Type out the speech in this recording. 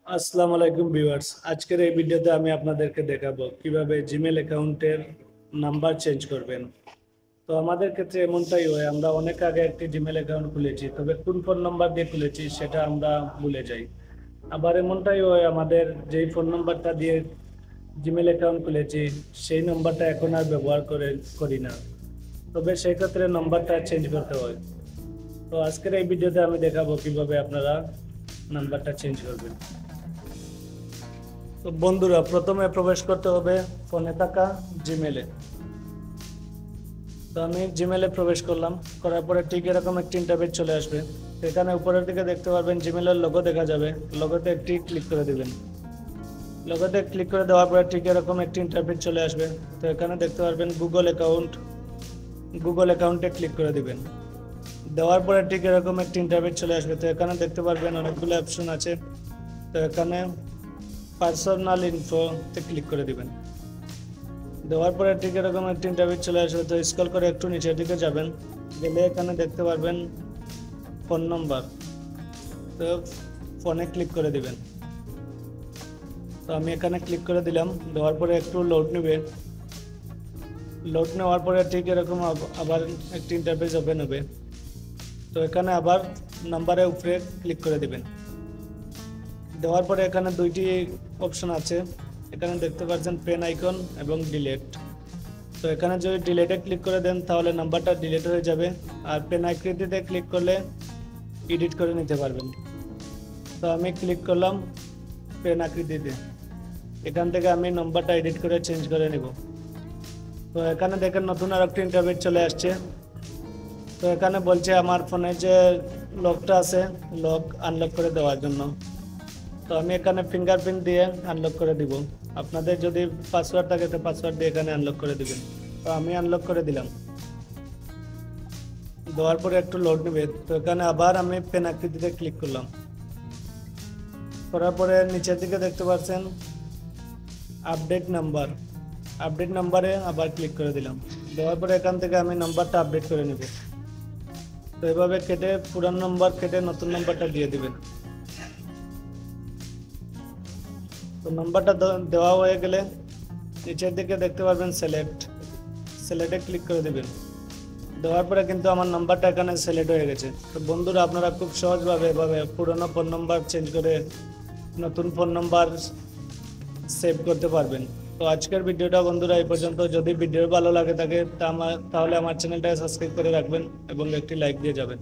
আসসালামু আলাইকুম ভিউয়ার্স। আজকের এই ভিডিওতে আমি আপনাদেরকে দেখাবো কিভাবে জিমেল অ্যাকাউন্টের নাম্বার চেঞ্জ করবেন। তো আমাদের ক্ষেত্রে এমনটাই হয়, আমরা অনেক আগে একটি জিমেল অ্যাকাউন্ট খুলেছি, তবে কোন ফোন নাম্বার দিয়ে খুলেছি সেটা আমরা ভুলে যাই। আবার এমনটাই হয়, আমাদের যেই ফোন নাম্বারটা দিয়ে জিমেল অ্যাকাউন্ট খুলেছি সেই নাম্বারটা এখন আর ব্যবহার করি না, তবে সেই ক্ষেত্রে নাম্বারটা চেঞ্জ করতে হয়। তো আজকের এই ভিডিওতে আমি দেখাবো কিভাবে আপনারা নাম্বারটা চেঞ্জ করবেন। তো বন্ধুরা, প্রথমে প্রবেশ করতে হবে ফোনে থাকা জিমেলে। তো আমি জিমেলে প্রবেশ করলাম, করার পরে ঠিক এরকম একটি ইন্টারফেস চলে আসবে। তো এখানে উপরের দিকে দেখতে পারবেন জিমেলের লোগো দেখা যাবে, লোগোতে একটি ক্লিক করে দিবেন। লোগোতে ক্লিক করে দেওয়ার পরে ঠিক এরকম একটি ইন্টারফেস চলে আসবে। তো এখানে দেখতে পারবেন গুগল অ্যাকাউন্ট, গুগল অ্যাকাউন্টে ক্লিক করে দিবেন। দেওয়ার পরে ঠিক এরকম একটি ইন্টারফেস চলে আসবে। তো এখানে দেখতে পারবেন অনেকগুলো অপশন আছে। তো এখানে পার্সোনাল ইনফোতে ক্লিক করে দিবেন। দেওয়ার পরে ঠিক এরকম একটি ইন্টারভিউ চলে আসবে। তো স্ক্রল করে একটু নিচের দিকে যাবেন, গেলে এখানে দেখতে পারবেন ফোন নম্বর। তো ফোনে ক্লিক করে দিবেন। তো আমি এখানে ক্লিক করে দিলাম। দেওয়ার পরে একটু লোড নেবে। লোড নেওয়ার পরে ঠিক এরকম আবার একটি ইন্টারফেস ওপেন হবে। তো এখানে আবার নাম্বারের উপরে ক্লিক করে দিবেন। দেওয়ার পরে এখানে দুইটি অপশন আছে, এখানে দেখতে পাচ্ছেন পেন আইকন এবং ডিলেট। তো এখানে যদি ডিলেটে ক্লিক করে দেন তাহলে নাম্বারটা ডিলেট হয়ে যাবে, আর পেন আকৃতিতে ক্লিক করলে এডিট করে নিতে পারবেন। তো আমি ক্লিক করলাম পেন আকৃতিতে, এখান থেকে আমি নাম্বারটা এডিট করে চেঞ্জ করে নেব। তো এখানে দেখেন নতুন আর একটা ইন্টারফেস চলে আসছে। তো এখানে বলছে আমার ফোনে যে লকটা আছে লক আনলক করে দেওয়ার জন্য। তো আমি এখানে ফিঙ্গারপ্রিন্ট দিয়ে আনলক করে দিব। আপনাদের যদি পাসওয়ার্ড থাকে তো পাসওয়ার্ড দিয়ে এখানে আনলক করে দিবেন। তো আমি আনলক করে দিলাম। দেওয়ার পরে একটু লোড নেবে। তো এখানে আবার আমি পেন আকৃতিতে ক্লিক করলাম। করার পরে নিচের দিকে দেখতে পাচ্ছেন আপডেট নাম্বার, আপডেট নাম্বারে আবার ক্লিক করে দিলাম। দেওয়ার পরে এখান থেকে আমি নাম্বারটা আপডেট করে নেব। তো এভাবে কেটে পুরান নাম্বার কেটে নতুন নাম্বারটা দিয়ে দিবেন। তো নাম্বারটা দেওয়া হয়ে গেলে নিচের দিকে দেখতে পারবেন সিলেক্ট, সিলেক্টে ক্লিক করে দেবেন। দেওয়ার পরে কিন্তু আমার নাম্বারটা এখানে সিলেক্ট হয়ে গেছে। তো বন্ধুরা, আপনারা খুব সহজভাবে এভাবে পুরনো ফোন নাম্বার চেঞ্জ করে নতুন ফোন নাম্বার সেভ করতে পারবেন। তো আজকের ভিডিওটা বন্ধুরা এই পর্যন্ত। যদি ভিডিও ভালো লাগে থাকে তাহলে আমার চ্যানেলটাকে সাবস্ক্রাইব করে রাখবেন এবং একটি লাইক দিয়ে যাবেন।